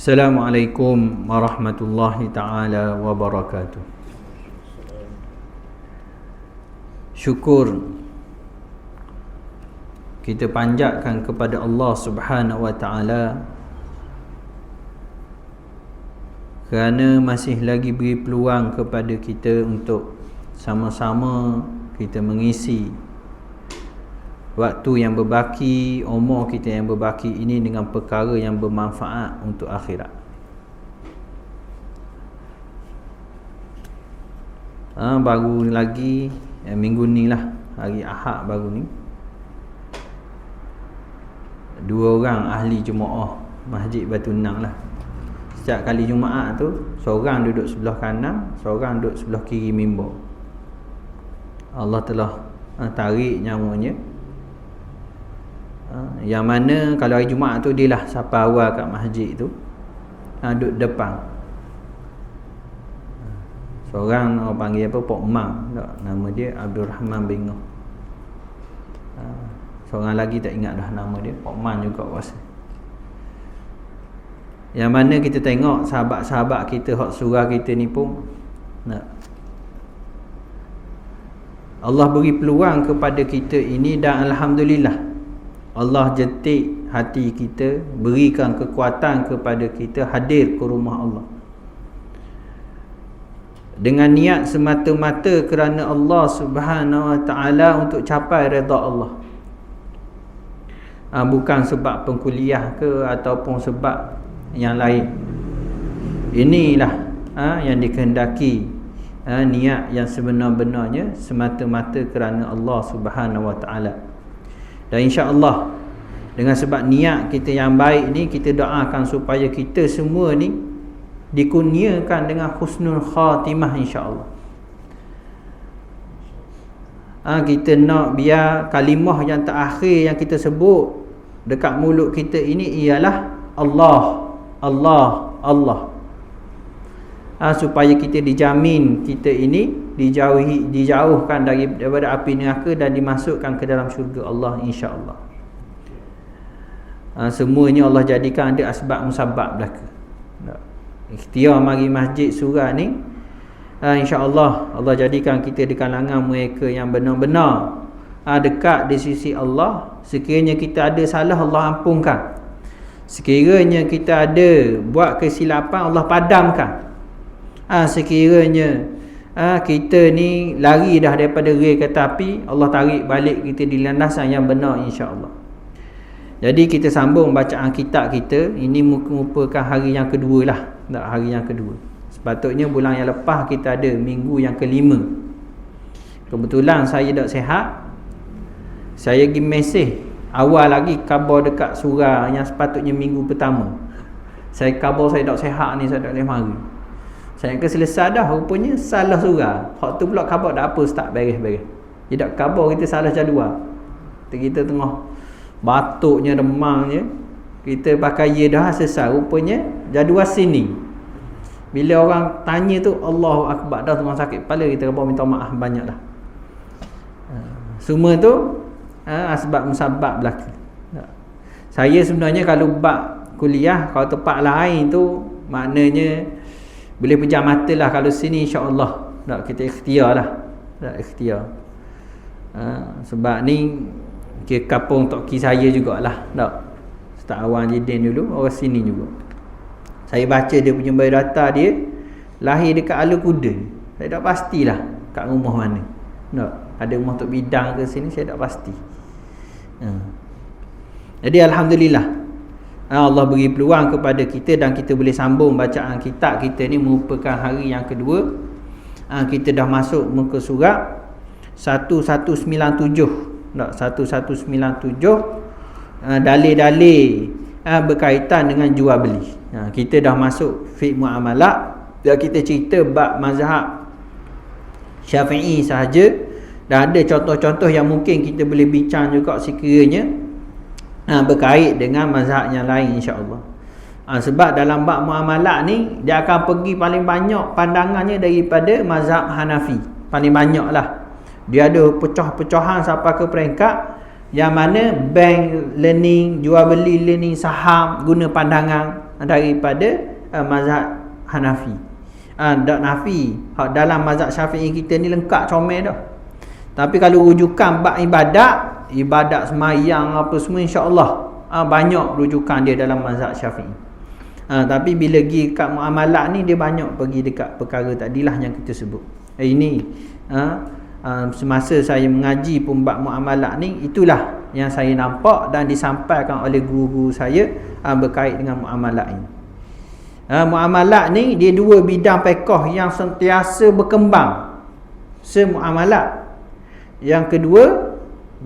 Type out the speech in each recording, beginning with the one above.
Assalamualaikum warahmatullahi ta'ala wabarakatuh. Syukur kita panjatkan kepada Allah Subhanahu wa ta'ala kerana masih lagi beri peluang kepada kita untuk sama-sama kita mengisi waktu yang berbaki, umur kita yang berbaki ini dengan perkara yang bermanfaat untuk akhirat. Baru lagi minggu ni lah, hari Ahad baru ni, 2 orang ahli Jumaat Masjid Batu Nang lah. Setiap kali Jumaat tu, seorang duduk sebelah kanan, seorang duduk sebelah kiri mimbar. Allah telah tarik nyawanya. Yang mana kalau hari Jumaat tu dia lah siapa awal kat masjid tu, duduk depan. Seorang orang panggil apa, Pok Mang tak? Nama dia Abdul Rahman bin Ngah. Seorang lagi tak ingat dah nama dia, Pok Mang juga rasa. Yang mana kita tengok sahabat-sahabat kita hak surah kita ni pun Allah beri peluang kepada kita ini, dan alhamdulillah Allah jentik hati kita, berikan kekuatan kepada kita hadir ke rumah Allah dengan niat semata-mata kerana Allah Subhanahu wa ta'ala, untuk capai redha Allah. Bukan sebab pengkuliah ke ataupun sebab yang lain. Inilah yang dikehendaki, niat yang sebenar-benarnya semata-mata kerana Allah Subhanahu wa ta'ala. Dan insya-Allah dengan sebab niat kita yang baik ni, kita doakan supaya kita semua ni dikurniakan dengan husnul khatimah insya-Allah. Kita nak biar kalimah yang terakhir yang kita sebut dekat mulut kita ini ialah Allah, Allah, Allah. Supaya kita dijamin kita ini dijauhkan daripada api neraka dan dimasukkan ke dalam syurga Allah insya-Allah. Semuanya Allah jadikan ada asbab musabab belaka. Ikhtiar mari masjid surah ni, insya-Allah Allah jadikan kita di kalangan mereka yang benar-benar dekat di sisi Allah. Sekiranya kita ada salah, Allah ampunkan. Sekiranya kita ada buat kesilapan, Allah padamkan. Sekiranya kita ni lari dah daripada rel kereta api, Allah tarik balik kita di landasan yang benar insya-Allah. Jadi kita sambung bacaan kitab kita. Ini merupakan hari yang kedua lah, hari yang kedua. Sepatutnya bulan yang lepas kita ada minggu yang kelima. Kebetulan saya tak sihat, saya pergi mesej awal lagi khabar dekat surah yang sepatutnya minggu pertama. Saya khabar saya tak sihat ni, saya tak boleh mari. Saya kata selesai dah, rupanya salah surah. Hak tu pula khabar tak apa, start beres-beres. Dia tak khabar kita salah jadual. Kita tengah batuknya, demamnya, kita pakai ya dah selesai, rupanya jadual sini. Bila orang tanya tu, Allahu Akbar, dah tengah sakit kepala, kita khabar minta maaf banyak dah. Semua tu asbab musabab belaka. Saya sebenarnya kalau bab kuliah, kalau tempat lain tu maknanya boleh pejam mata lah. Kalau sini insya-Allah kita ikhtiar lah, ikhtiar. Sebab ni ke kampung tok ki saya jugalah, Ustaz Awan Jidin dulu orang sini juga. Saya baca dia punya biodata, dia lahir dekat Ala Kuda. Saya tak pastilah kat rumah mana. Ada rumah tok bidang ke sini, saya tak pasti. Jadi alhamdulillah Allah beri peluang kepada kita dan kita boleh sambung bacaan kitab kita ni. Merupakan hari yang kedua. Kita dah masuk muka surat 1197. 1197 dalil-dalil berkaitan dengan jual beli. Kita dah masuk fiqh muamalat, dan kita cerita bab mazhab Syafi'i sahaja, dan ada contoh-contoh yang mungkin kita boleh bincang juga sekiranya berkait dengan mazhab yang lain insya-Allah. Sebab dalam bab muamalat ni dia akan pergi paling banyak pandangannya daripada mazhab Hanafi, paling banyak lah. Dia ada pecah-pecahan sampai ke peringkat yang mana bank learning, jual beli learning saham guna pandangan daripada mazhab Hanafi. Tak Nafi. Dalam mazhab Syafi'i kita ni lengkap comel dah. Tapi kalau rujukan bab ibadat semayang apa semua, insya-Allah banyak rujukan dia dalam mazhab Syafi'i. Tapi bila pergi kat muamalat ni, dia banyak pergi dekat perkara tadilah yang kita sebut. Ini semasa saya mengaji pun bab muamalat ni, itulah yang saya nampak dan disampaikan oleh guru-guru saya berkait dengan muamalat ini. Muamalat ni dia dua bidang fiqh yang sentiasa berkembang semuamalat. Yang kedua,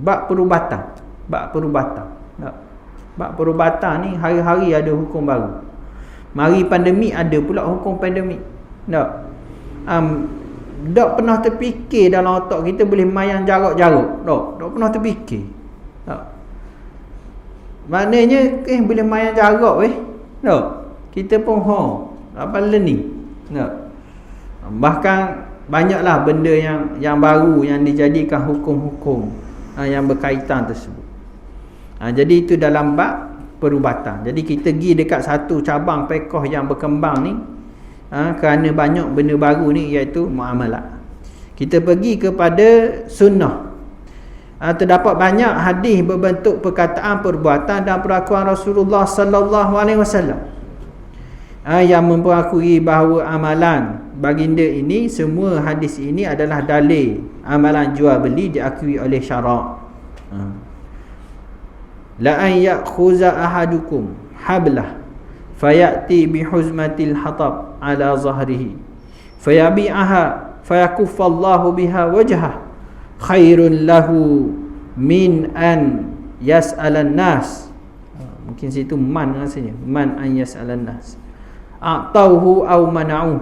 bab perubatan. Bab perubatan ni hari-hari ada hukum baru. Mari pandemik ada pula hukum pandemik. Tak pernah terfikir dalam otak kita boleh mayang jarak-jarak. Tak pernah terfikir. Maknanya boleh mayang jarak kita pun apa learning. Bahkan banyaklah benda yang baru yang dijadikan hukum-hukum yang berkaitan tersebut. Jadi itu dalam bab perubatan. Jadi kita pergi dekat satu cabang fiqh yang berkembang ni kerana banyak benda baru ni, iaitu muamalat. Kita pergi kepada sunnah. Terdapat banyak hadis berbentuk perkataan, perbuatan dan perlakuan Rasulullah sallallahu alaihi wasallam yang memperakui bahawa amalan baginda ini, semua hadis ini adalah dalil amalan jual beli diakui oleh syarak. La an ya'khuza ahadukum hablah fayati bihuzmatil hatab ala zahrihi fayabi'aha fayakuffallahu biha wajhah khairun lahu min an yas'alan nas. Mungkin situ man rasanya, man an yas'alan nas a'tauhu aw mana'u.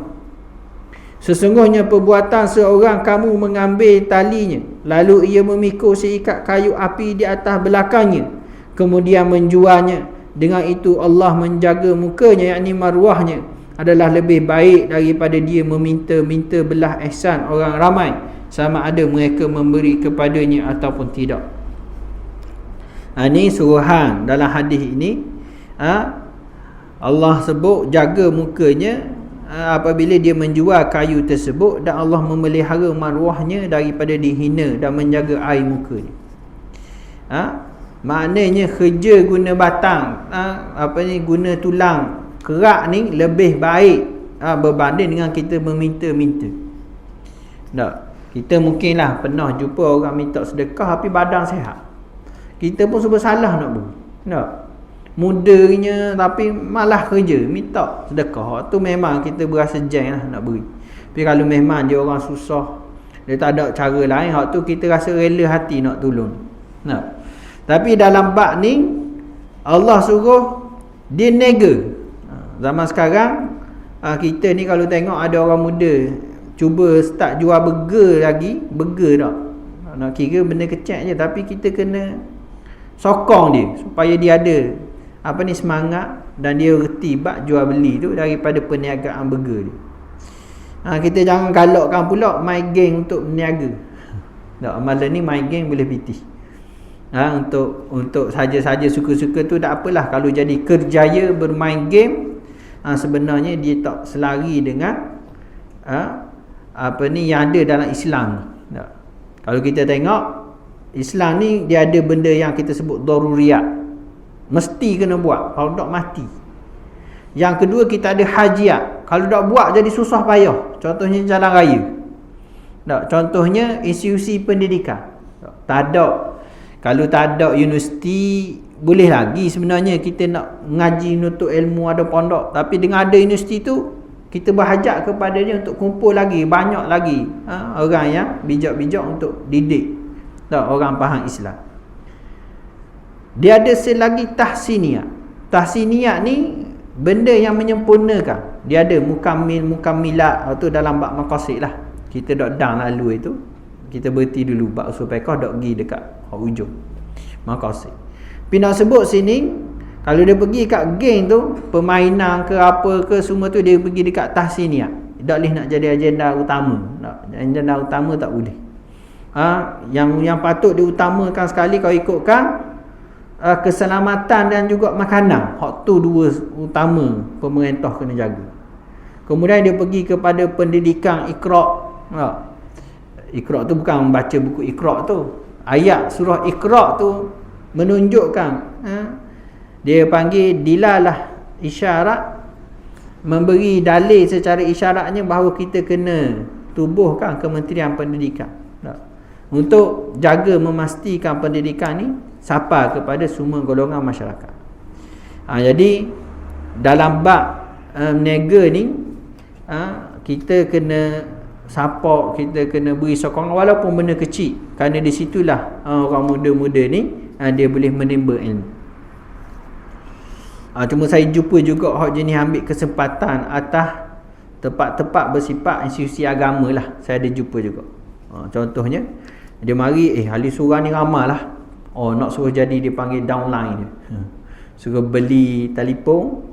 Sesungguhnya perbuatan seorang kamu mengambil talinya, lalu ia memikul seikat kayu api di atas belakangnya, kemudian menjualnya. Dengan itu Allah menjaga mukanya, yakni maruahnya, adalah lebih baik daripada dia meminta-minta belah ihsan orang ramai, sama ada mereka memberi kepadanya ataupun tidak. Ini suruhan dalam hadis ini. Allah sebut jaga mukanya apabila dia menjual kayu tersebut, dan Allah memelihara maruahnya daripada dihina dan menjaga air mukanya. Maknanya kerja guna batang, guna tulang kerak ni lebih baik berbanding dengan kita meminta-minta. Kita mungkinlah pernah jumpa orang minta sedekah tapi badan sihat. Kita pun serba salah nak beri. Mudanya tapi malah kerja minta sedekah. Tu memang kita berasa jeng lah nak beri. Tapi kalau memang dia orang susah, dia tak ada cara lain, hak tu kita rasa rela hati nak tolong. Tapi dalam bab ni Allah suruh dia nega. Zaman sekarang kita ni kalau tengok ada orang muda cuba start jual burger tak. Nak kira benda kecil je, tapi kita kena sokong dia supaya dia ada semangat dan dia reti bab jual beli tu daripada perniagaan burger dia. Kita jangan galakkan pula main game untuk berniaga. Malam ni main game boleh pitih. Untuk saja-saja suka-suka tu tak apalah. Kalau jadi kerjaya bermain game, sebenarnya dia tak selari dengan yang ada dalam Islam. Kalau kita tengok Islam ni, dia ada benda yang kita sebut daruriyat, mesti kena buat, kalau tak mati. Yang kedua, kita ada hajiat, kalau tak buat jadi susah payah. Contohnya jalan raya. Contohnya institusi pendidikan. Tak ada. Kalau tak ada universiti, boleh lagi sebenarnya kita nak ngaji, nuntut ilmu, ada pondok. Tapi dengan ada universiti tu, kita berhajat kepada dia untuk kumpul lagi, banyak lagi orang yang bijak-bijak untuk didik orang faham Islam. Dia ada selagi tahsiniyat. Tahsiniyat ni benda yang menyempurnakan. Dia ada mukammilat, itu dalam bab maqasid lah. Kita dak dang lalu itu, kita berhenti dulu bab usul fiqh, dak pergi dekat hujung maqasid. Tapi nak sebut sini, kalau dia pergi kat geng tu, permainan ke apa ke semua tu, dia pergi dekat tahsiniyat. Tak boleh nak jadi agenda utama. Agenda utama tak boleh. Yang patut diutamakan sekali, kau ikutkan keselamatan dan juga makanan. Hak tu dua utama pemerintah kena jaga. Kemudian dia pergi kepada pendidikan Iqra'. Iqra' tu bukan membaca buku Iqra' tu. Ayat surah Iqra' tu menunjukkan dia panggil dilalah isyarat, memberi dalil secara isyaratnya bahawa kita kena tubuhkan Kementerian Pendidikan untuk jaga memastikan pendidikan ni sampai kepada semua golongan masyarakat. Jadi dalam bab niaga ni kita kena support, kita kena beri sokongan walaupun benda kecil, kerana di situlah orang muda-muda ni dia boleh menimba ilmu. Cuma saya jumpa juga hak jenis ambil kesempatan atas tempat-tempat bersifat institusi agama lah, saya ada jumpa juga. Contohnya dia mari ahli surah ni ramah lah, nak suruh jadi dia panggil downline dia. Suruh beli telefon,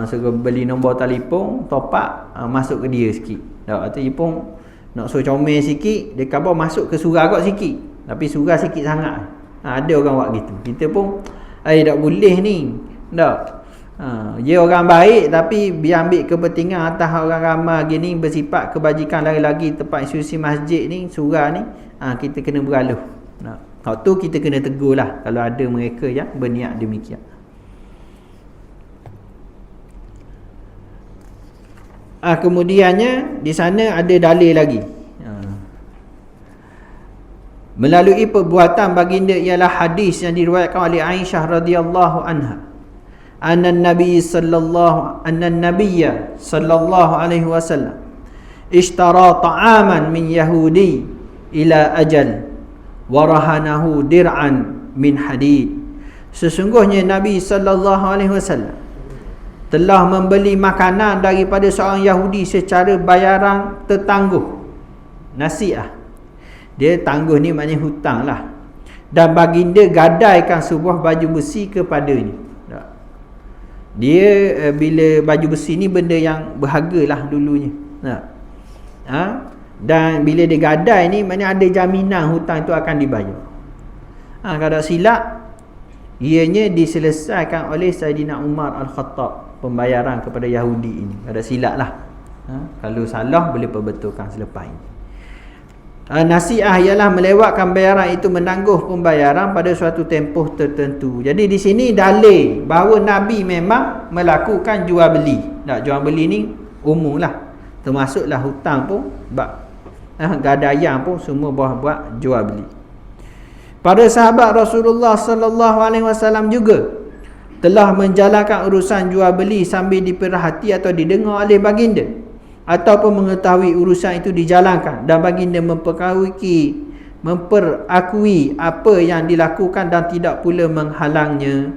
suruh beli nombor telefon, top up, masuk ke dia sikit. Atau dia pun nak suruh comel sikit, dia khabar masuk ke surah kot sikit, tapi surah sikit sangat. Ada orang buat gitu. Kita pun tak boleh ni. Tak. Dia orang baik tapi biar ambil kepentingan atas orang ramai gini bersifat kebajikan lagi-lagi tempat institusi masjid ni, surah ni, kita kena beraluh. Hak tu kita kena tegur lah kalau ada mereka yang berniat demikian. Kemudiannya di sana ada dalil lagi. Melalui perbuatan baginda ialah hadis yang diriwayatkan oleh Aisyah radhiyallahu anha. Anna Nabi sallallahu alaihi wasallam ishtara ta'aman min Yahudi ila ajal wa rahanahu dir'an min hadid. Sesungguhnya Nabi sallallahu alaihi wasallam telah membeli makanan daripada seorang Yahudi secara bayaran tertangguh. Nasi'ah. Dia tangguh ni maknanya hutang lah. Dan baginda gadaikan sebuah baju besi kepadanya. Dia bila baju besi ni benda yang berharga lah dulunya. Dan bila dia gadai ni maknanya ada jaminan hutang itu akan dibayar. Kalau silap, ianya diselesaikan oleh Saidina Umar Al-Khattab, pembayaran kepada Yahudi ini. Kalau silap lah. Kalau salah boleh perbetulkan selepas ini. Nasi'ah ialah melewatkan bayaran itu menangguh pembayaran pada suatu tempoh tertentu. Jadi di sini dalil bahawa Nabi memang melakukan jual beli. Jual beli ni umum lah, termasuklah hutang pun, gadaian pun semua buat jual beli. Para sahabat Rasulullah sallallahu alaihi wasallam juga telah menjalankan urusan jual beli sambil diperhati atau didengar oleh baginda, ataupun mengetahui urusan itu dijalankan dan baginda memperakui apa yang dilakukan dan tidak pula menghalangnya.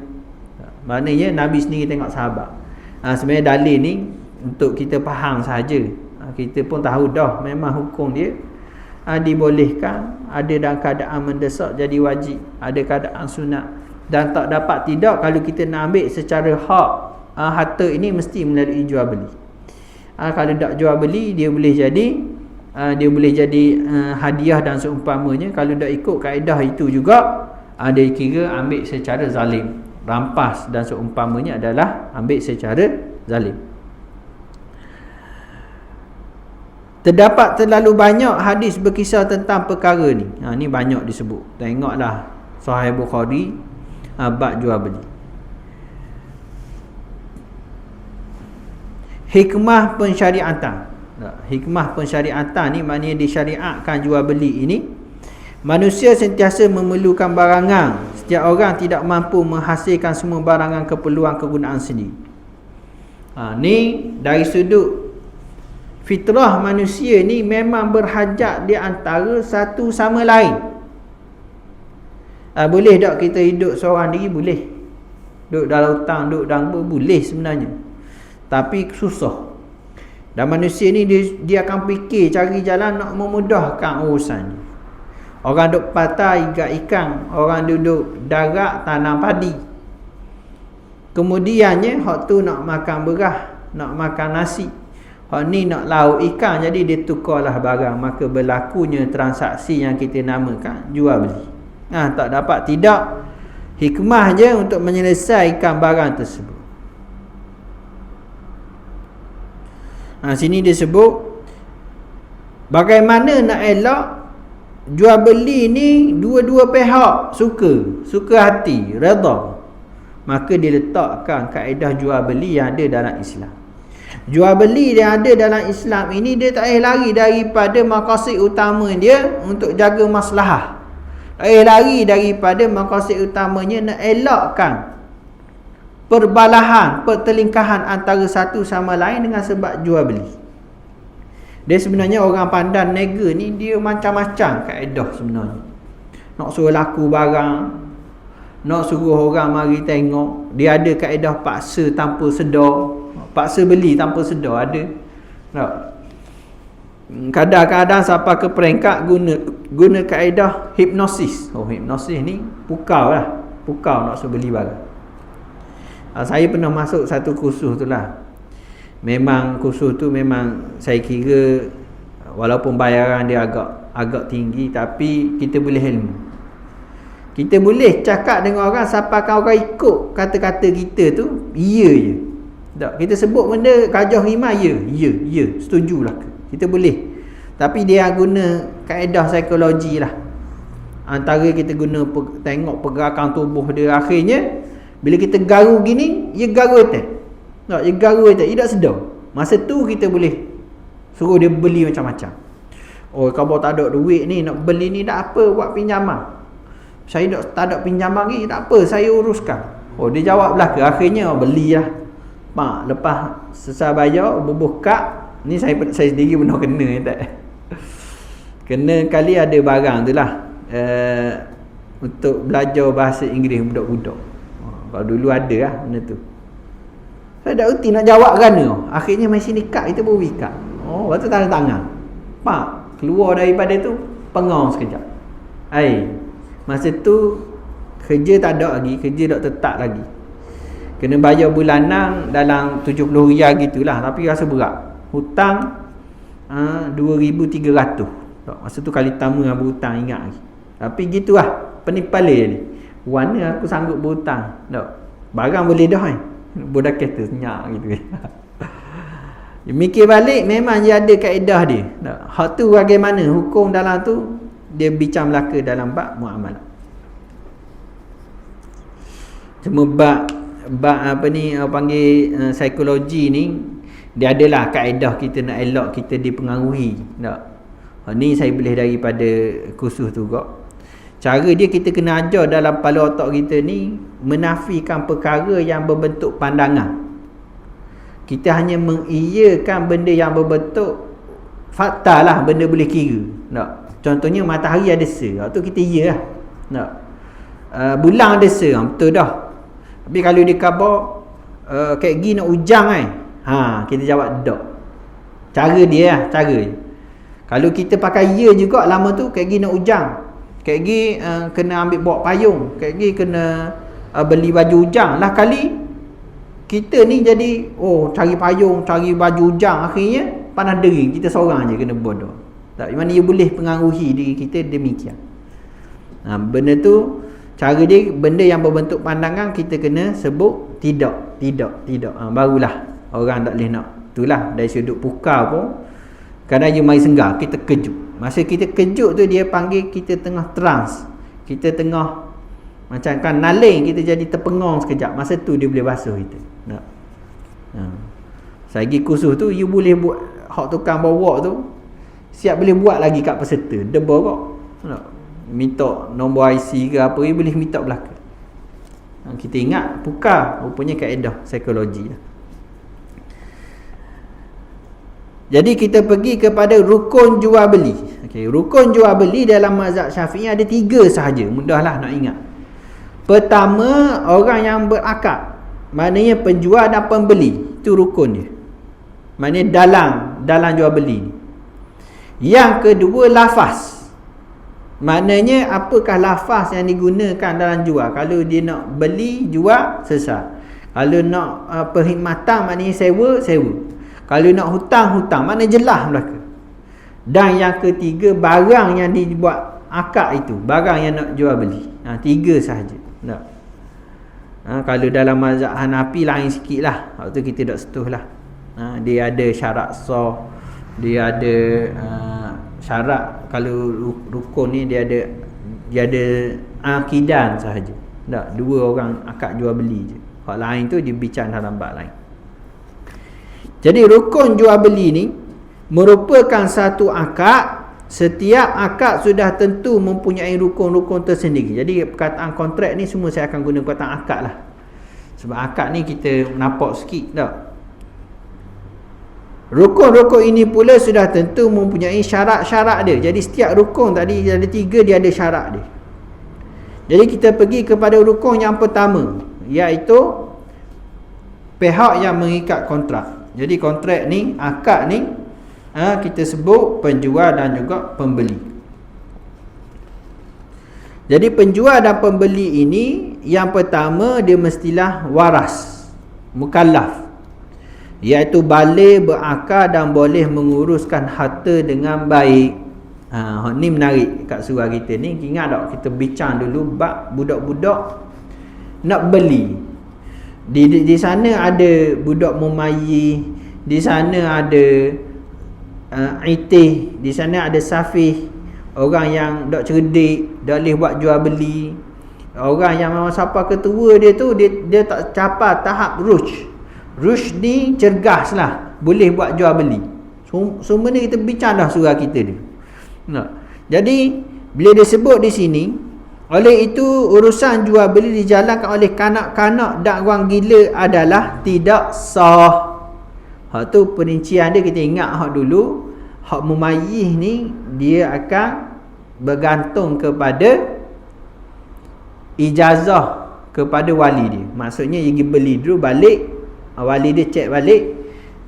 Maknanya Nabi sendiri tengok sahabat. Sebenarnya dalil ni untuk kita faham sahaja. Kita pun tahu dah memang hukum dia dibolehkan, ada dalam keadaan mendesak jadi wajib, ada keadaan sunat, dan tak dapat tidak kalau kita nak ambil secara hak harta ini mesti melalui jual beli. Kalau tak jual beli dia boleh jadi hadiah dan seumpamanya. Kalau tak ikut kaedah itu juga dia kira ambil secara zalim. Rampas dan seumpamanya adalah ambil secara zalim. Terdapat terlalu banyak hadis berkisah tentang perkara ni. Ni banyak disebut. Tengoklah Sahih Bukhari bab jual beli. Hikmah pensyariatan. Hikmah pensyariatan ni maknanya disyariatkan jual beli ini. Manusia sentiasa memerlukan barangan. Setiap orang tidak mampu menghasilkan semua barangan keperluan kegunaan sendiri. Ni dari sudut fitrah manusia ni memang berhajat di antara satu sama lain. Boleh tak kita hidup seorang diri? Boleh. Duduk dalam hutang, duduk dalam boleh sebenarnya. Tapi susah. Dan manusia ni dia akan fikir cari jalan nak memudahkan urusan. Orang duduk pantai ikat ikan, orang duduk darat tanam padi. Kemudiannya hak tu nak makan beras, nak makan nasi. Hak ni nak lauk ikan, jadi dia tukarlah barang, maka berlakunya transaksi yang kita namakan jual beli. Tak dapat tidak Hikmah je untuk menyelesaikan barang tersebut. Sini dia sebut bagaimana nak elak jual beli ni dua-dua pihak suka hati, redha. Maka dia letakkan kaedah jual beli yang ada dalam Islam. Jual beli yang ada dalam Islam ini dia tak payah lari daripada maqasid utama dia untuk jaga maslahah. Tak payah lari daripada maqasid utamanya nak elakkan perbalahan, pertelingkahan antara satu sama lain dengan sebab jual beli. Dia sebenarnya orang pandan nega ni dia macam-macam kaedah sebenarnya. Nak suruh laku barang, nak suruh orang mari tengok, dia ada kaedah paksa tanpa sedar, paksa beli tanpa sedar ada. Tak? Kadang-kadang sampai ke peringkat guna kaedah hipnosis. Hipnosis ni pukau nak suruh beli barang. Saya pernah masuk satu kursus tu lah. Memang kursus tu memang saya kira walaupun bayaran dia agak tinggi, tapi kita boleh ilmu. Kita boleh cakap dengan orang sampaikan orang ikut kata-kata kita tu ya je. Tak, kita sebut benda kajah rimai ya, setujulah. Kita boleh. Tapi dia guna kaedah psikologi lah. Antara kita guna tengok pergerakan tubuh dia, akhirnya bila kita garu gini, dia garu atas. Tak, dia garu atas, dia tak sedar. Masa tu kita boleh suruh dia beli macam-macam. Oh, kalau tak ada duit ni nak beli ni tak apa, buat pinjaman. Saya tak ada pinjaman ni, tak apa, saya uruskan. Oh, dia jawab belaka. Akhirnya belilah. Mak, lepas selesai bayar, bubuh kad. Ni saya sendiri pernah kena tak? Kena kali ada barang tu lah. Untuk belajar bahasa Inggeris budak-budak. Kalau dulu ada lah benda tu. Saya tak erti nak jawab kerana. Akhirnya mai sini kad, kita baru ikat. Oh, lepas tu tanda tangan. Pak, keluar daripada tu, pengang sekejap. Masa tu kerja tak ada lagi, kerja tak tetap lagi. Kena bayar bulanan dalam 70 riyal gitulah, tapi rasa berat. Hutang 2,300. Masa tu kali pertama yang berhutang, ingat lagi. Tapi gitulah, penipal ni. Mana aku sanggup berhutang. Barang boleh dah kan. Budak kata senyak gitu. Mikir balik memang dia ada kaedah dia. Hak tu bagaimana hukum dalam tu dia bincang belaka dalam bab muamalah. Cuma bab apa ni panggil psikologi ni dia adalah kaedah kita nak elak kita dipengaruhi. Tak. Ni saya boleh daripada kursus tu juga. Cara dia kita kena ajar dalam kepala otak kita ni menafikan perkara yang berbentuk pandangan. Kita hanya mengiyakan benda yang berbentuk fakta lah, benda boleh kira. Tak. Contohnya matahari ada se, waktu kita iya lah. Tak. Bulan ada se, betul dah. Tapi kalau dia khabar kayak gini nak hujang kan, kita jawab tak. Cara dia lah, cara dia. Kalau kita pakai ya juga lama tu kayak gini nak hujang, kayak gini kena ambil bawa payung, kayak gini kena beli baju hujang lah. Kali kita ni jadi cari payung, cari baju hujang, akhirnya panas dering, kita seorang je kena bodoh. Tak, mana dia boleh pengaruhi diri kita demikian. Benda tu cara dia, benda yang berbentuk pandangan kita kena sebut tidak. Barulah orang tak boleh nak. Itulah dari sudut pukar pun kadang dia mai senggar, kita kejut. Masa kita kejut tu dia panggil kita tengah trans, kita tengah macam kan naling, kita jadi terpengang sekejap. Masa tu dia boleh basuh kita. Tak. Saya pergi kursus tu, you boleh buat hak tukang bawa tu, siap boleh buat lagi kat peserta. Deba kok. Minta nombor IC ke apa, you boleh minta belaka. Kita ingat pukar rupanya kaedah psikologi lah. Jadi kita pergi kepada rukun jual beli. Rukun jual beli dalam mazhab Syafi'i ada 3 sahaja. Mudahlah nak ingat. Pertama, orang yang berakad, maknanya penjual dan pembeli, itu rukun dia. Maknanya dalam jual beli ni. Yang kedua, lafaz. Maknanya apakah lafaz yang digunakan dalam jual. Kalau dia nak beli, jual, selesai. Kalau nak perkhidmatan, maknanya sewa. Kalau nak hutang, maknanya jelas belaka. Dan yang ketiga, barang yang dibuat akad itu, barang yang nak jual beli. 3 sahaja. Tak. Kalau dalam mazhab Hanafi lain sikit lah, waktu kita tak setuh lah. Dia ada syarat sah, dia ada syarat. Kalau rukun ni dia ada akidan sahaja. Tak, dua orang akad jual beli je. Hak lain tu dia bincang dalam bab lain. Jadi rukun jual beli ni merupakan satu akad. Setiap akad sudah tentu mempunyai rukun-rukun tersendiri. Jadi perkataan kontrak ni semua saya akan guna perkataan akad lah. Sebab akad ni kita nampak sikit tak. Rukun-rukun ini pula sudah tentu mempunyai syarat-syarat dia. Jadi setiap rukun tadi ada 3, dia ada syarat dia. Jadi kita pergi kepada rukun yang pertama, iaitu pihak yang mengikat kontrak. Jadi kontrak ni, akad ni, kita sebut penjual dan juga pembeli. Jadi penjual dan pembeli ini, yang pertama dia mestilah waras, mukallaf, iaitu balik, berakal dan boleh menguruskan harta dengan baik. Ni menarik kat surah kita ni. Ingat tak kita bincang dulu bab budak-budak nak beli. Di sana ada budak mumayyi, di sana ada itih, di sana ada safih, orang yang tak cerdik, tak boleh buat jual beli, orang yang memang siapa ketua dia tu dia tak capai tahap rushd. Rushd ni cergas lah, boleh buat jual beli. Semua ni kita bincang dah surah kita ni. Jadi bila disebut di sini, oleh itu urusan jual beli dijalankan oleh kanak-kanak dan orang gila adalah tidak sah. Hak tu perincian dia kita ingat hak dulu. Hak mumayyih ni dia akan bergantung kepada ijazah kepada wali dia. Maksudnya dia pergi beli dulu, balik, wali dia cek balik,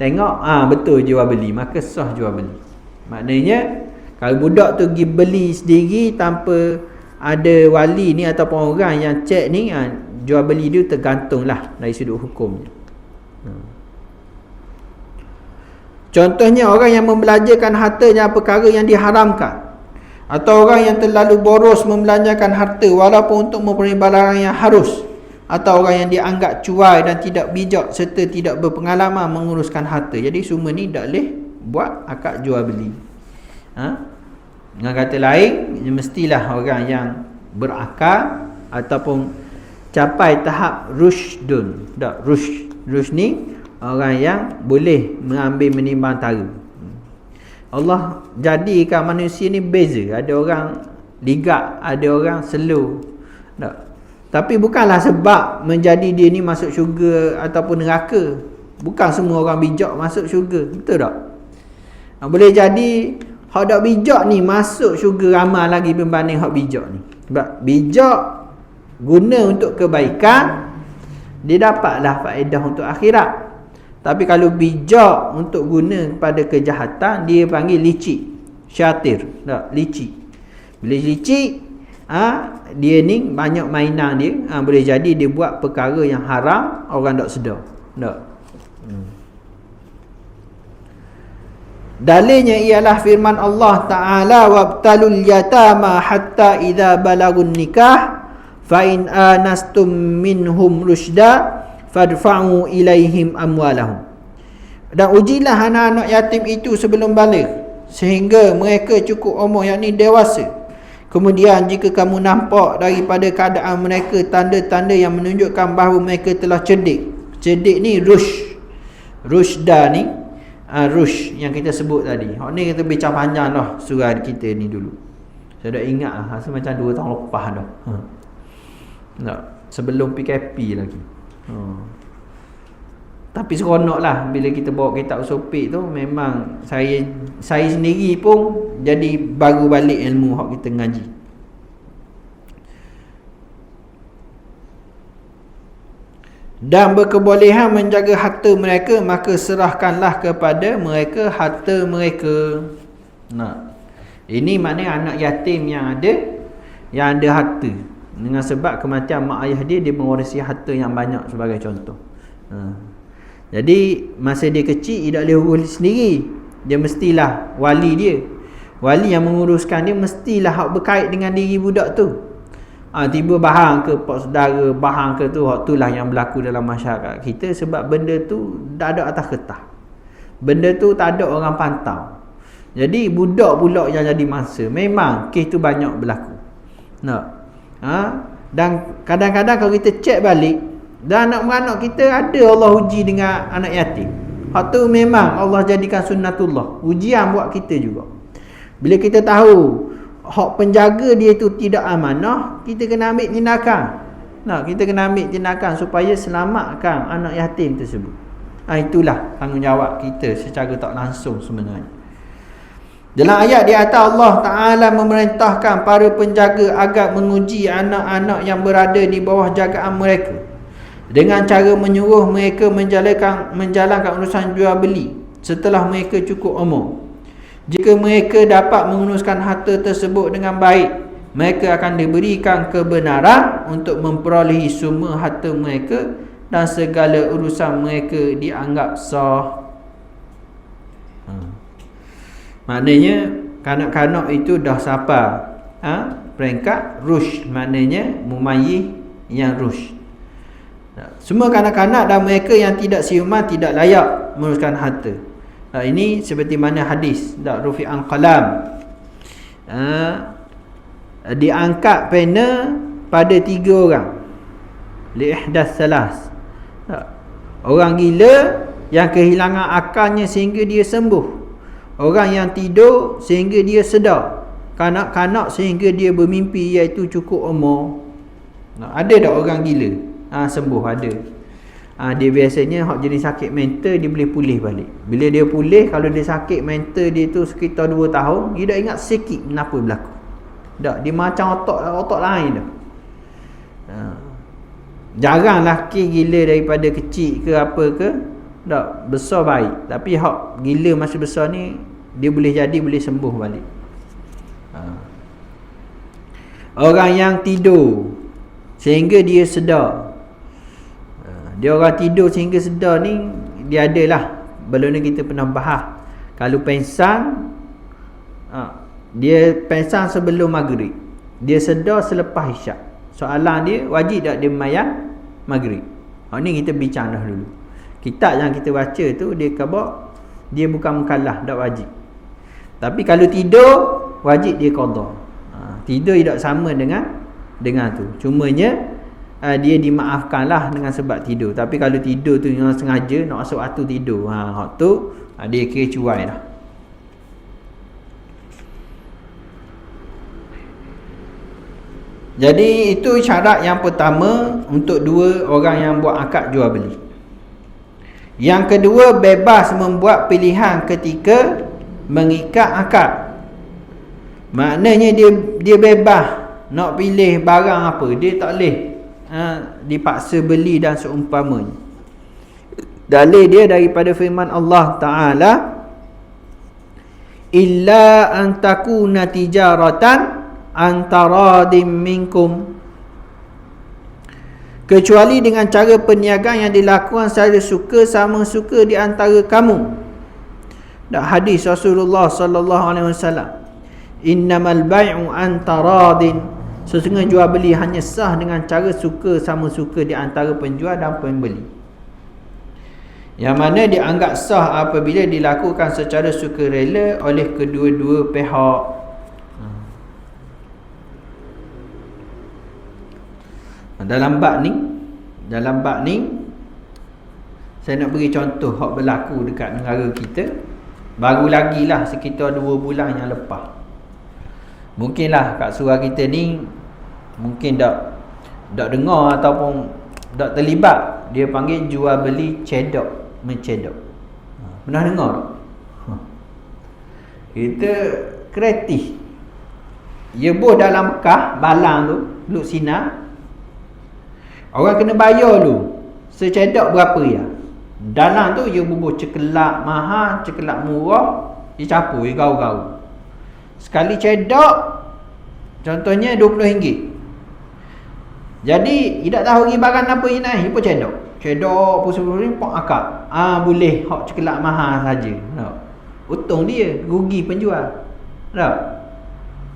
tengok betul jual beli, maka sah jual beli. Maknanya kalau budak tu pergi beli sendiri tanpa ada wali ni ataupun orang yang cek ni, jual beli dia tergantunglah dari sudut hukumnya. Contohnya orang yang membelanjakan hartanya perkara yang diharamkan, atau orang yang terlalu boros membelanjakan harta walaupun untuk mempunyai barang yang harus, atau orang yang dianggap cuai dan tidak bijak serta tidak berpengalaman menguruskan harta. Jadi semua ni tak boleh buat akad jual beli. Dengan kata lain, mestilah orang yang berakal ataupun capai tahap rushdun. Tak, rushd ni orang yang boleh mengambil menimbang tara. Allah jadikan manusia ni beza. Ada orang ligak, ada orang slow. Tak. Tapi bukanlah sebab menjadi dia ni masuk syurga ataupun neraka. Bukan semua orang bijak masuk syurga. Betul tak? Boleh jadi hak tak bijak ni masuk syurga ramai lagi berbanding hak bijak ni. Sebab bijak guna untuk kebaikan, dia dapatlah faedah untuk akhirat. Tapi kalau bijak untuk guna pada kejahatan, dia panggil licik, syatir. Tak, licik. Bila licik, dia ni banyak mainan dia, boleh jadi dia buat perkara yang haram, orang tak sedar. Tak. Dalilnya ialah firman Allah Ta'ala, wabtalul yatama hatta idza balagun nikah fa in anastum minhum rusyda fadfa'u ilaihim amwalahum. Dan ujilah anak-anak yatim itu sebelum balik, sehingga mereka cukup umur, yakni dewasa. Kemudian jika kamu nampak daripada keadaan mereka tanda-tanda yang menunjukkan bahawa mereka telah cerdik. Cerdik ni rusyda ni, rush yang kita sebut tadi. Hak ni kita bincang panjang lah surah kita ni dulu. Saya dah ingat lah, rasa macam 2 tahun lepas dah. Tak, sebelum PKP lagi. Tapi seronok lah bila kita bawa kitab usul fiqh tu. Memang saya sendiri pun jadi baru balik ilmu hak kita ngaji. Dan berkebolehan menjaga harta mereka, maka serahkanlah kepada mereka harta mereka. Ini maknanya anak yatim yang ada harta. Dengan sebab kematian mak ayah dia mewarisi harta yang banyak sebagai contoh. Jadi masa dia kecil, dia tak boleh urus sendiri. Dia mestilah wali dia. Wali yang menguruskan dia mestilah hak berkait dengan diri budak tu. Tiba bahang ke pak saudara, bahang ke tu, hak itulah yang berlaku dalam masyarakat kita. Sebab benda tu tak ada atas kertas, benda tu tak ada orang pantau. Jadi budak pula yang jadi mangsa. Memang kes tu banyak berlaku. Dan kadang-kadang kalau kita cek balik, dan anak-anak kita ada Allah uji dengan anak yatim. Hak tu memang Allah jadikan sunnatullah, ujian buat kita juga. Bila kita tahu hak penjaga dia tu tidak amanah, kita kena ambil tindakan. Kita kena ambil tindakan supaya selamatkan anak yatim tersebut. Itulah tanggungjawab kita secara tak langsung sebenarnya. Dalam ayat di atas, Allah Ta'ala memerintahkan para penjaga agar menguji anak-anak yang berada di bawah jagaan mereka dengan cara menyuruh mereka menjalankan urusan jual beli setelah mereka cukup umur. Jika mereka dapat menguruskan harta tersebut dengan baik, mereka akan diberikan kebenaran untuk memperolehi semua harta mereka dan segala urusan mereka dianggap sah. Maknanya kanak-kanak itu dah sampai peringkat rushd, maknanya mumayyih yang rushd. Semua kanak-kanak dan mereka yang tidak siuman tidak layak menguruskan harta. Ini seperti mana hadis rufi'an qalam, diangkat pena pada 3 orang, li ihdas salas. Orang gila yang kehilangan akalnya sehingga dia sembuh, orang yang tidur sehingga dia sedar, kanak-kanak sehingga dia bermimpi iaitu cukup umur. Ada tak orang gila sembuh? Ada. Dia biasanya hak jadi sakit mental, dia boleh pulih balik. Bila dia pulih, kalau dia sakit mental dia tu sekitar 2 tahun, dia dah ingat sikit kenapa berlaku. Tak, dia macam otak lain dah. Jarang lelaki gila daripada kecil ke apa ke, tak, besar baik. Tapi hak gila masa besar ni, dia boleh sembuh balik. Orang yang tidur sehingga dia sedar. Dia orang tidur sehingga sedar ni, dia adalah, belum ni kita pernah bahas, kalau pengsan, dia pengsan sebelum maghrib, dia sedar selepas isyak. Soalan dia, wajib tak dia mayang maghrib? Ni kita bincang dah dulu. Kitab yang kita baca tu, dia khabar dia bukan mukallaf, tak wajib. Tapi kalau tidur, wajib dia qada. Tidur tidak sama dengan tu. Cumanya dia dimaafkanlah dengan sebab tidur. Tapi kalau tidur tu yang sengaja nak masuk waktu tidur, hak tu dia kira cuai dah. Jadi itu syarat yang pertama untuk 2 orang yang buat akad jual beli. Yang kedua, bebas membuat pilihan ketika mengikat akad. Maknanya dia bebas nak pilih barang apa, dia tak boleh dipaksa beli dan seumpamanya. Dalil dia daripada firman Allah Ta'ala, illa an takuna tijaratan antaradim minkum, kecuali dengan cara perniagaan yang dilakukan secara suka sama suka di antara kamu. Dan hadis Rasulullah sallallahu alaihi wasallam, innamal bai'u antaradin, sesungguhnya jual beli hanya sah dengan cara suka sama suka di antara penjual dan pembeli. Yang mana dianggap sah apabila dilakukan secara sukarela oleh kedua-dua pihak. Dalam bab ni saya nak beri contoh hak berlaku dekat negara kita. Baru lagi lah sekitar 2 bulan yang lepas. Mungkinlah kat surau kita ni mungkin tak dengar ataupun tak terlibat. Dia panggil jual beli cedok mencedok. Pernah dengar tak? Kita kreatif. Ia buh dalam Mekah, balang tu, duduk sinar. Orang kena bayar dulu. Secedok berapa ya? Dalam tu ia bubuh cekelak mahal, cekelak murah, dia capur, dia gau-gau. Sekali cedok contohnya RM20. Jadi tidak tahu lagi barang apa ini naik, pun cedok pun RM10 pun akak. Boleh hak cekelak mahal saja. Untung dia, rugi penjual. Tak?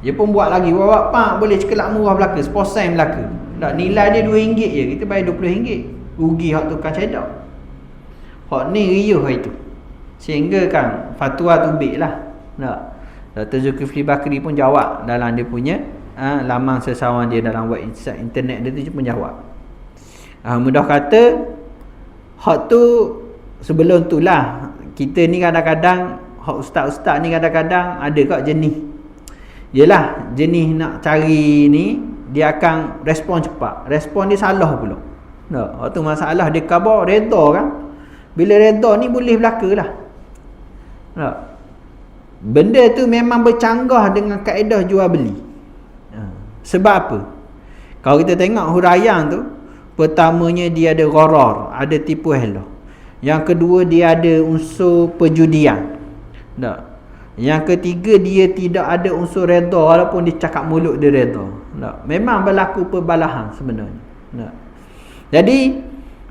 Dia pun buat lagi, buat pak boleh cekelak murah belaka, 10% belaka. Tak, nilai dia RM2 je, kita bayar RM20. Rugi hak tukang cedak. Hak ni riuh itu. Sehingga kan fatwa tu baik lah. Tak. Dr. Zulkifli Bakri pun jawab dalam dia punya laman sesawan dia dalam web internet dia tu pun jawab. Mudah kata hak tu sebelum tu lah, kita ni kadang-kadang hak ustaz-ustaz ni kadang-kadang ada kat jenis, yelah jenis nak cari ni dia akan respon cepat, respon dia salah pula. Waktu masalah dia khabar redha kan, bila redha ni boleh berlaku lah. Benda tu memang bercanggah dengan kaedah jual beli. Sebab apa? Kalau kita tengok huraian tu, pertamanya dia ada gharar, ada tipu hela. Yang kedua dia ada unsur perjudian. Tak. Yang ketiga dia tidak ada unsur redha walaupun dia cakap mulut dia redha. Tak. Memang berlaku perbalahan sebenarnya. Tak. Jadi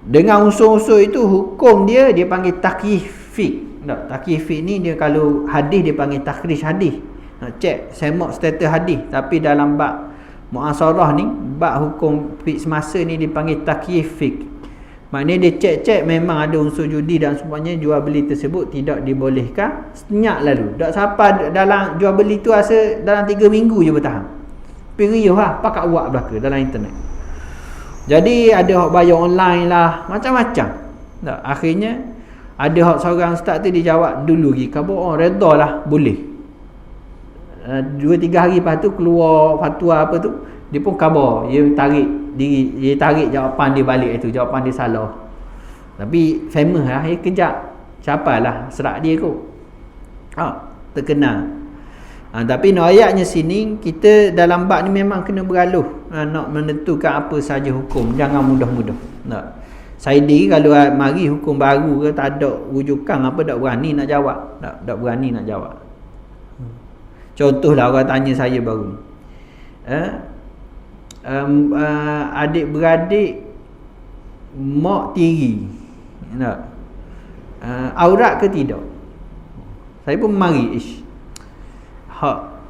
dengan unsur-unsur itu hukum dia panggil takyifik. Tak. Takyifik ni dia kalau hadis dia panggil takhrij hadis. Nak cek semak status hadis, tapi dalam bab muasarah ni, bab hukum fiqh semasa ni dipanggil takyifik. Maknanya dia cek-cek memang ada unsur judi dan semuanya, jual beli tersebut tidak dibolehkan. Senyap lalu. Tak siapa dalam jual beli tu rasa dalam 3 minggu je bertahan. Periuh lah, pakat buat belaka dalam internet. Jadi ada hak bayar online lah, macam-macam. Tak, akhirnya ada hak seorang ustaz tu dia jawab dulu lagi, khabar redha lah, boleh. 2-3 hari lepas tu keluar fatwa apa tu, dia pun khabar, dia tarik jawapan dia balik, itu jawapan dia salah. Tapi famous lah, dia kejap siapalah serak dia kot, terkenal. Tapi no ayatnya sini, kita dalam bab ni memang kena beraluh nak menentukan apa saja hukum, jangan mudah-mudah. Saya diri kalau mari hukum baru ke tak ada rujukan apa, tak berani nak jawab, tak berani nak jawab. Contohlah orang tanya saya baru ni, adik-beradik mak tiri, aurat ke tidak? Saya pun mari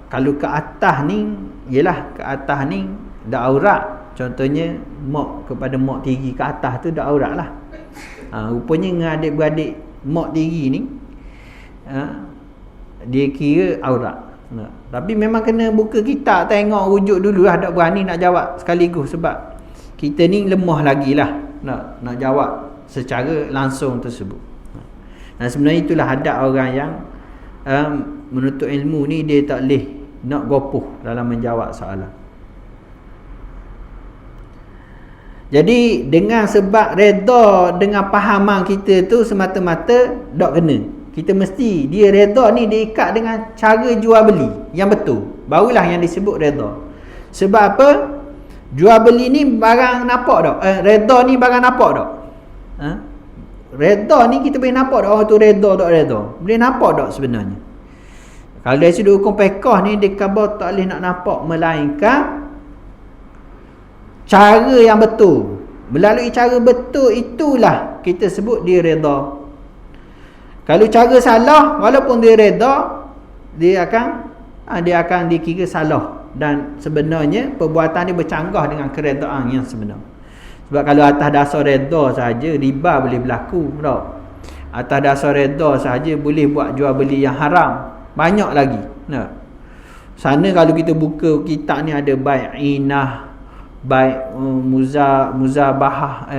kalau ke atas ni, yelah ke atas ni dah aurat. Contohnya mak kepada mak tiri ke atas tu dah aurat lah. Rupanya dengan adik-beradik mak tiri ni, dia kira aurat. Tapi memang kena buka kitab, tengok rujuk dulu lah, tak berani nak jawab sekaligus sebab kita ni lemah lagi lah nak jawab secara langsung tersebut. Dan sebenarnya itulah hadap orang yang menuntut ilmu ni, dia tak boleh nak gopoh dalam menjawab soalan. Jadi dengan sebab redha dengan pahaman kita tu semata-mata tak kena. Kita mesti dia redha ni diikat dengan cara jual beli yang betul, barulah yang disebut redha. Sebab apa? Jual beli ni barang nampak tak? Redha ni barang nampak tak? Redha ni kita boleh nampak tak orang tu redha tak redha? Boleh nampak tak sebenarnya? Kalau dari sudut hukum fiqh ni, dia khabar tak boleh nak nampak melainkan cara yang betul. Melalui cara betul itulah kita sebut dia redha. Kalau cara salah, walaupun dia redha, dia akan dikira salah, dan sebenarnya perbuatan dia bercanggah dengan keredaan yang sebenar. Sebab kalau atas dasar redha saja, riba boleh berlaku tak? Atas dasar redha saja boleh buat jual beli yang haram, banyak lagi. Sana kalau kita buka kitab ni ada bai'inah, baik muzabahah,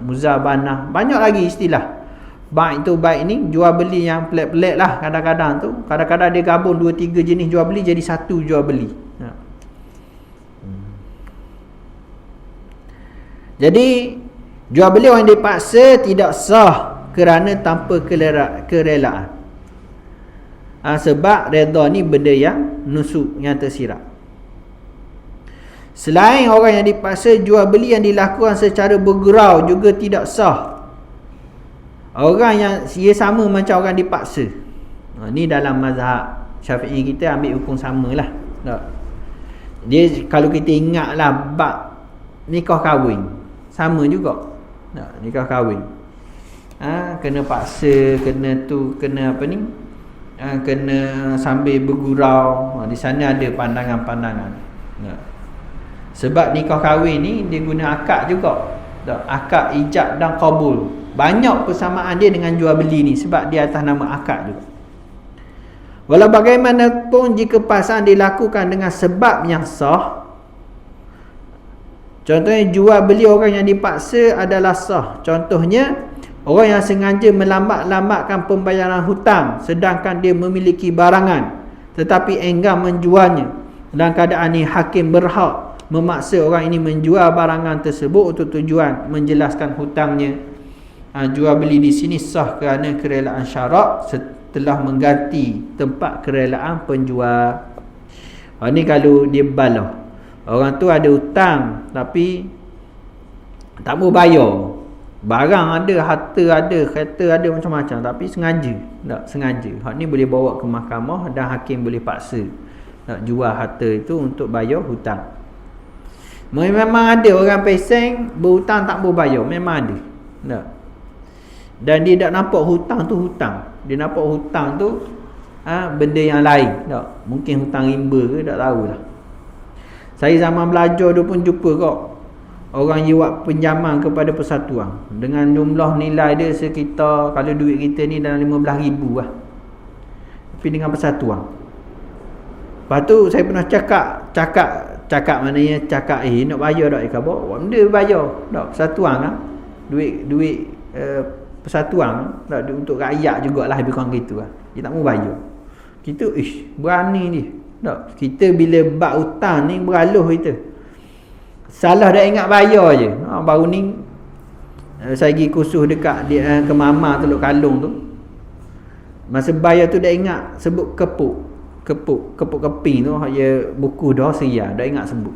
muzabanah, banyak lagi istilah. Baik tu baik ni jual beli yang pelik-pelik lah. Kadang-kadang tu, kadang-kadang dia gabung 2-3 jenis jual beli jadi satu jual beli. Jadi jual beli orang dipaksa tidak sah kerana tanpa kerelaan. Sebab redha ni benda yang nusuk, yang tersirat. Selain orang yang dipaksa, jual beli yang dilakukan secara bergurau juga tidak sah. Orang yang ia sama macam orang dipaksa. Ni dalam mazhab Syafi'i kita ambil hukum samalah. Dia kalau kita ingatlah bab nikah kahwin, sama juga. Nikah kahwin. Kena paksa, kena tu, kena apa ni? kena sambil bergurau. Di sana ada pandangan-pandangan. Sebab nikah kahwin ni dia guna akad juga. Akad ijab dan qabul. Banyak persamaan dia dengan jual beli ni sebab dia atas nama akad juga. Walau bagaimanapun jika pasangan dilakukan dengan sebab yang sah, contohnya jual beli orang yang dipaksa adalah sah. Contohnya orang yang sengaja melambat-lambatkan pembayaran hutang sedangkan dia memiliki barangan tetapi enggan menjualnya. Dalam keadaan ini hakim berhak memaksa orang ini menjual barangan tersebut untuk tujuan menjelaskan hutangnya. Jual beli di sini sah kerana kerelaan syarak setelah mengganti tempat kerelaan penjual. Ini kalau dia balah, orang tu ada hutang tapi tak mau bayar. Barang ada, harta ada, kereta ada, macam-macam, tapi sengaja. Tak sengaja. Hak ni boleh bawa ke mahkamah dan hakim boleh paksa nak jual harta itu untuk bayar hutang. Memang ada orang peseng berhutang tak mau bayar, memang ada. Tak. Dan dia tak nampak hutang tu hutang. Dia nampak hutang tu benda yang lain. Tak. Mungkin hutang rimba ke, tak tahulah. Saya zaman belajar tu pun jumpa kok orang yang buat pinjaman kepada persatuan dengan jumlah nilai dia sekitar, kalau duit kita ni dalam 15,000 lah, tapi dengan persatuan. Lepas tu saya pernah cakap maknanya cakap nak bayar tak ikan bawa benda bayar tak, persatuan lah, duit persatuan tak, untuk rakyat jugalah, lebih kurang gitu lah. Dia tak mau bayar, kita berani ni tak. Kita bila bab hutang ni beraluh kita, salah dah ingat bayar je. Baru ni saya pergi kursus dekat ke Mama Teluk Kalong tu. Masa bayar tu dah ingat sebut kepuk keping tu, ya buku dah seria, dah ingat sebut.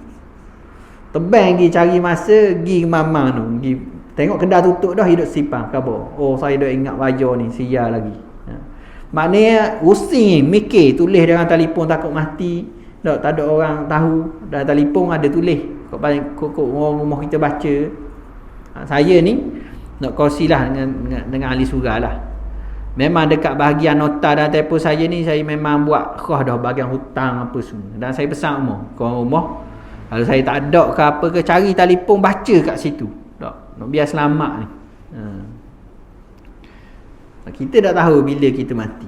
Tebang pergi cari masa pergi ke Mama tu, pergi tengok kedai tutup dah, hidup sipang khabar. Oh, saya dah ingat bayar ni, seria lagi. Maknanya pusing mikir, tulis dalam telefon takut mati. Tak ada orang tahu, dalam telefon ada tulis. Kok orang rumah kita baca. Saya ni nak kongsilah dengan ahli surah lah. Memang dekat bahagian nota dalam telefon saya ni, saya memang buat khas dah bahagian hutang apa semua. Dan saya pesan korang rumah, kalau saya tak ada ke apa ke, cari telefon baca kat situ. Tak, nak biar selamat ni. Kita tak tahu bila kita mati.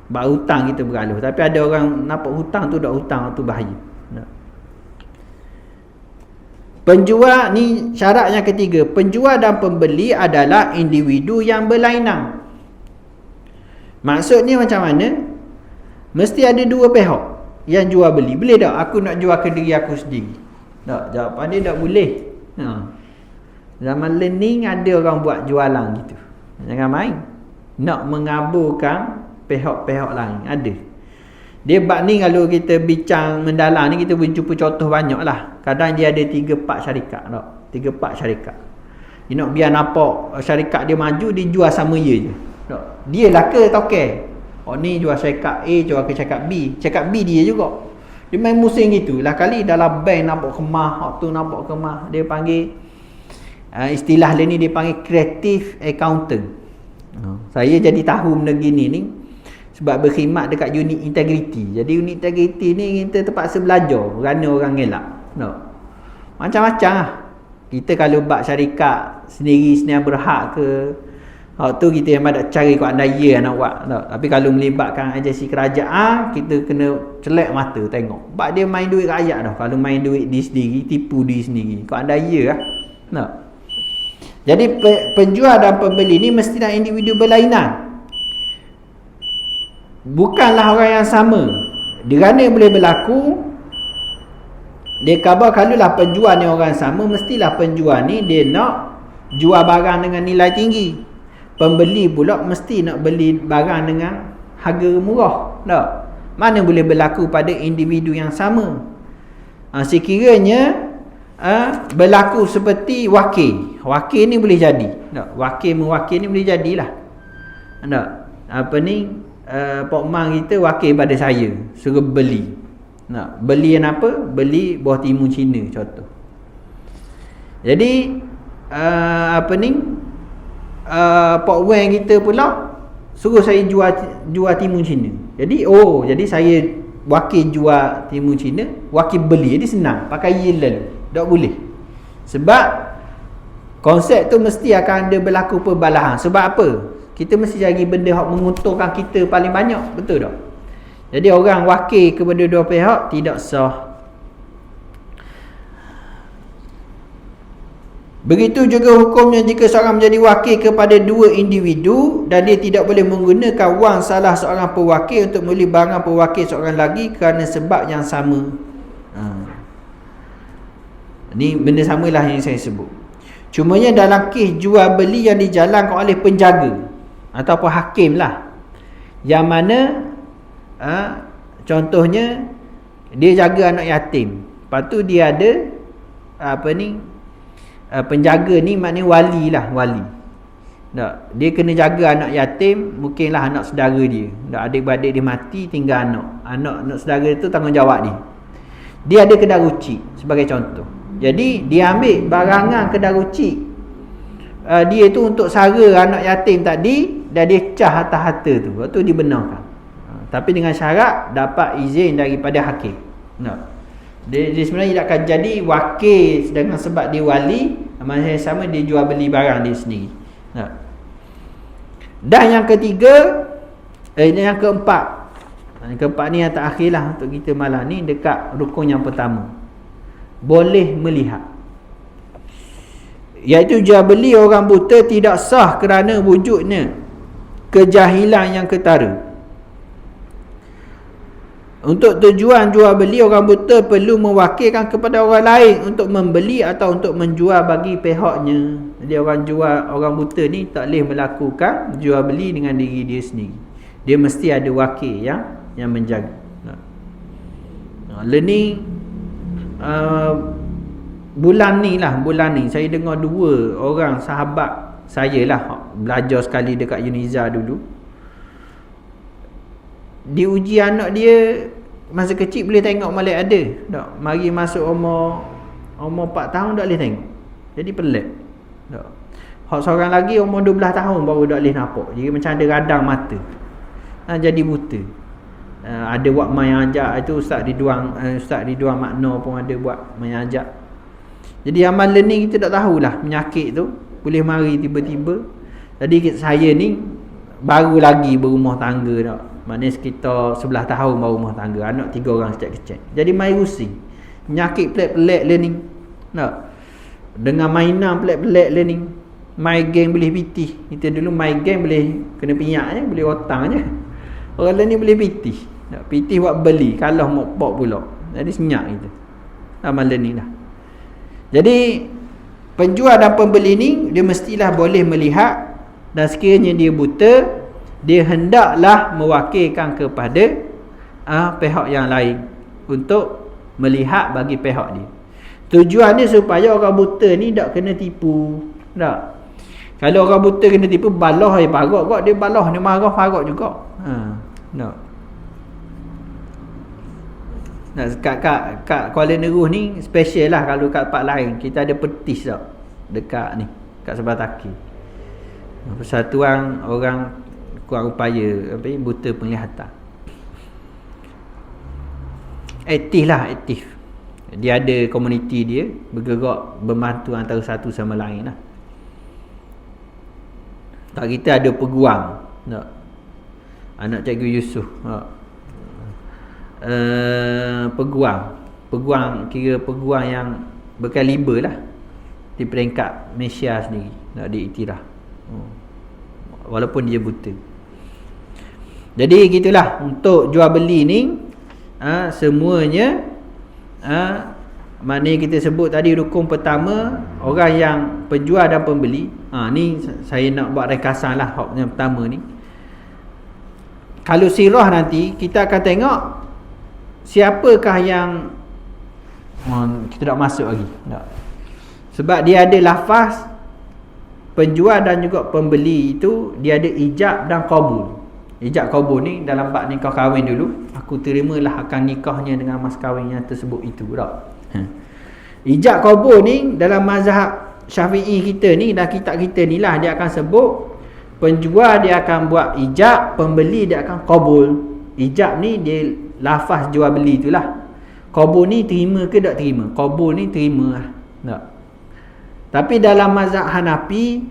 Bab hutang kita beraluh, tapi ada orang nampak hutang tu dak hutang tu bahaya. Penjual ni syarat yang ketiga, penjual dan pembeli adalah individu yang berlainan. Maksudnya macam mana? Mesti ada dua pihak yang jual beli. Boleh tak aku nak jual ke diri aku sendiri? Tak, jawapan dia tak boleh. Zaman learning ada orang buat jualan gitu. Jangan main. Nak mengaburkan pihak-pihak lain, ada. Dia bab ni kalau kita bincang mendalam ni, kita boleh jumpa contoh banyak lah. Kadang dia ada 3-4 syarikat tak? 3-4 syarikat. Dia nak biar nampak syarikat dia maju, dia jual sama dia je tak? Dia lah ke token? Oh ni jual syarikat A, jual ke syarikat B. Syarikat B dia juga. Dia main musim gitu. Lah kali dalam bank nampak kemah, waktu nampak kemah, dia panggil istilah dia ni, dia panggil creative accountant. Saya jadi tahu benda gini ni sebab berkhidmat dekat unit integriti. Jadi unit integriti ni kita terpaksa belajar kerana orang ngelak. No. Macam-macam lah. Kita kalau bak syarikat sendiri berhak ke, waktu kita yang ada cari kau andaya nak buat. No. Tapi kalau melibatkan agensi kerajaan, kita kena celak mata tengok. Bak dia main duit rakyat dah. Kalau main duit di sendiri, tipu diri sendiri, kau andaya lah. No. Jadi penjual dan pembeli ni mestilah individu berlainan. Bukanlah orang yang sama. Kerana boleh berlaku, dia khabar kalaulah penjual ni orang sama, mestilah penjual ni dia nak jual barang dengan nilai tinggi. Pembeli pula mesti nak beli barang dengan harga murah. Tak? Mana boleh berlaku pada individu yang sama. Sekiranya berlaku seperti wakil. Wakil ni boleh jadi. Tak? Wakil mewakil ni boleh jadilah. Tak? Apa ni? Pak Mang kita wakil pada saya, suruh beli. Nak beli yang apa? Beli buah timun Cina contoh. Jadi apa ni? Pak Wang kita pula suruh saya jual timun Cina. Jadi jadi saya wakil jual timun Cina, wakil beli. Jadi senang, pakai yield lalu. Tak boleh. Sebab konsep tu mesti akan ada berlaku perbalahan. Sebab apa? Kita mesti cari benda yang menguntungkan kita paling banyak. Betul tak? Jadi orang wakil kepada dua pihak tidak sah. Begitu juga hukumnya jika seorang menjadi wakil kepada dua individu dan dia tidak boleh menggunakan wang salah seorang pewakil untuk membeli barang pewakil seorang lagi kerana sebab yang sama. Ini benda samalah yang saya sebut. Cumanya dalam kes jual beli yang dijalankan oleh penjaga ataupun hakim lah, yang mana contohnya dia jaga anak yatim, lepas tu dia ada penjaga ni maknanya wali lah, wali. Tak, dia kena jaga anak yatim, mungkinlah anak saudara dia. Tak, adik-beradik dia mati, tinggal anak saudara tu tanggungjawab dia. Dia ada kedai rucik sebagai contoh. Jadi dia ambil barangan kedai rucik dia tu untuk sara anak yatim tadi, dan dia cah atas harta tu. Lepas tu dibenarkan. Tapi dengan syarat dapat izin daripada hakim. Dia sebenarnya tidak akan jadi wakil dengan sebab dia wali, masa yang sama dia jual beli barang dia sendiri. Dan yang ketiga, yang keempat. Yang keempat ni yang terakhir lah untuk kita malam ni, dekat rukun yang pertama. Boleh melihat. Iaitu jual beli orang buta tidak sah kerana wujudnya kejahilan yang ketara. Untuk tujuan jual beli, orang buta perlu mewakilkan kepada orang lain untuk membeli atau untuk menjual bagi pihaknya. Jadi orang buta ni tak boleh melakukan jual beli dengan diri dia sendiri. Dia mesti ada wakil yang menjaga. Learning bulan ni saya dengar dua orang sahabat saya lah, belajar sekali dekat Uniza dulu. Diuji anak dia masa kecil boleh tengok Malik ada. Tak, mari masuk umur 4 tahun tak boleh tengok. Jadi pelik. Tak. Hak seorang lagi umur 12 tahun baru tak boleh nampak. Jadi macam ada radang mata. Jadi buta. Ada buat main ajak itu Ustaz Ridwan Makna pun ada buat main ajak. Jadi amal learning kita tak tahulah penyakit tu boleh mari tiba-tiba. Jadi saya ni baru lagi berumah tangga tak. Maknanya sekitar 11 tahun baru rumah tangga. Anak 3 orang kecil-kecil. Jadi main rusing. Penyakit pelik-pelik learning. Tak? Dengan mainan pelik-pelik learning. Main game boleh pitih. Kita dulu main game boleh kena pinyak je. Boleh otang je. Orang learning boleh pitih. Tak? Pitih buat beli. Kalah mokpok pula. Jadi senyap kita. Amal learning lah. Jadi penjual dan pembeli ni dia mestilah boleh melihat. Dan sekiranya dia buta, dia hendaklah mewakilkan kepada pihak yang lain untuk melihat bagi pihak dia. Tujuan dia supaya orang buta ni tak kena tipu. Tak? Kalau orang buta kena tipu, balah parok kok, dia balah, dia marah parok juga. Tak. Nah, kat Kuala Neruh ni special lah. Kalau kat tempat lain kita ada petis tak dekat ni, kat sebelah Taki. Persatuan orang kurang upaya buta penglihatan. Aktif. Dia ada komuniti dia, bergerak, membantu antara satu sama lain lah. Tak, kita ada peguam tak? Anak Cikgu Yusof peguam kira peguam yang berkaliber lah di peringkat Malaysia sendiri, nak diiktiraf walaupun dia buta. Jadi gitulah untuk jual beli ni semuanya maknanya kita sebut tadi rukun pertama, orang yang penjual dan pembeli. Ni saya nak buat rekasan lah hak yang pertama ni. Kalau sirah nanti kita akan tengok siapakah yang kita tak masuk lagi tak. Sebab dia ada lafaz penjual dan juga pembeli itu, dia ada ijab dan qabul. Ijab qabul ni dalam bab nikah kahwin dulu, aku terimalah akan nikahnya dengan mas kahwin yang tersebut itu tak. Ijab qabul ni dalam mazhab Syafi'i kita ni dan kitab kita ni lah dia akan sebut Penjual dia akan buat ijab, pembeli dia akan qabul. Ijab ni dia lafaz jual beli itulah. Qabul ni terima ke tak terima? Qabul ni terima lah. Tak. Tapi dalam mazhab Hanafi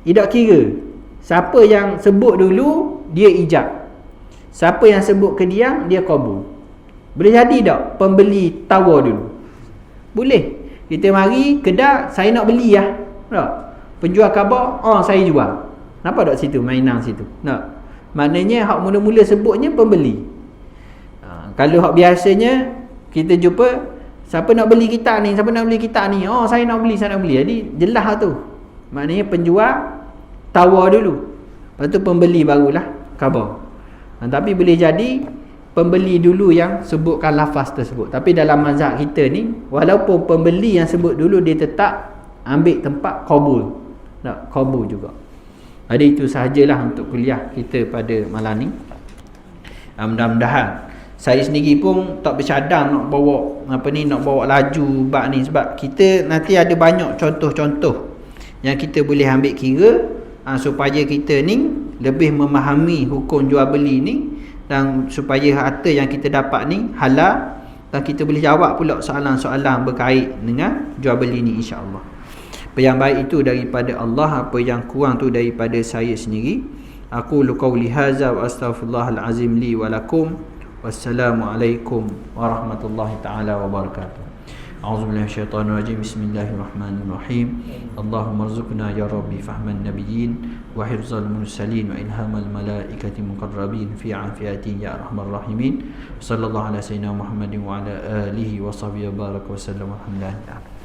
tidak kira. Siapa yang sebut dulu dia ijab. Siapa yang sebut kediam dia qabul. Boleh jadi tak pembeli tawar dulu? Boleh. Kita mari kedai, saya nak beli lah. Tak. Penjual khabar, saya jual. Nampak tak situ mainan situ? Tak. Maknanya hak mula-mula sebutnya pembeli. Kalau hak biasanya kita jumpa siapa nak beli kitab ni, siapa nak beli kitab ni? Saya nak beli, saya nak beli. Jadi jelas lah tu. Maknanya penjual tawar dulu. Lepas tu pembeli barulah khabar. Tapi boleh jadi pembeli dulu yang sebutkan lafaz tersebut. Tapi dalam mazhab kita ni, walaupun pembeli yang sebut dulu, dia tetap ambil tempat qabul. Tak, qabul juga. Jadi itu sahajalah untuk kuliah kita pada malam ni. Mudah-mudahan saya sendiri pun tak bercadang nak bawa nak bawa laju bab ni, sebab kita nanti ada banyak contoh-contoh yang kita boleh ambil kira supaya kita ni lebih memahami hukum jual beli ni, dan supaya harta yang kita dapat ni halal, dan kita boleh jawab pula soalan-soalan berkait dengan jual beli ni, insya-Allah. Apa yang baik itu daripada Allah, apa yang kurang tu daripada saya sendiri. Aku qauli hadza wa astaghfirullahal azim li wa lakum. Wassalamualaikum warahmatullahi taala wabarakatuh. A'udzubillahi minasyaitonir rajim. Bismillahirrahmanirrahim. Allahumma rzuqna ya rabbi fahman nabiyyin wa hifzal mursalin wa ilhamal malaikati muqarrabin fi afiyatin ya arhamar rahimin. Sallallahu ala sayyidina Muhammadin wa ala alihi wa sahbihi wa baraka wa sallam. Alhamdulillah.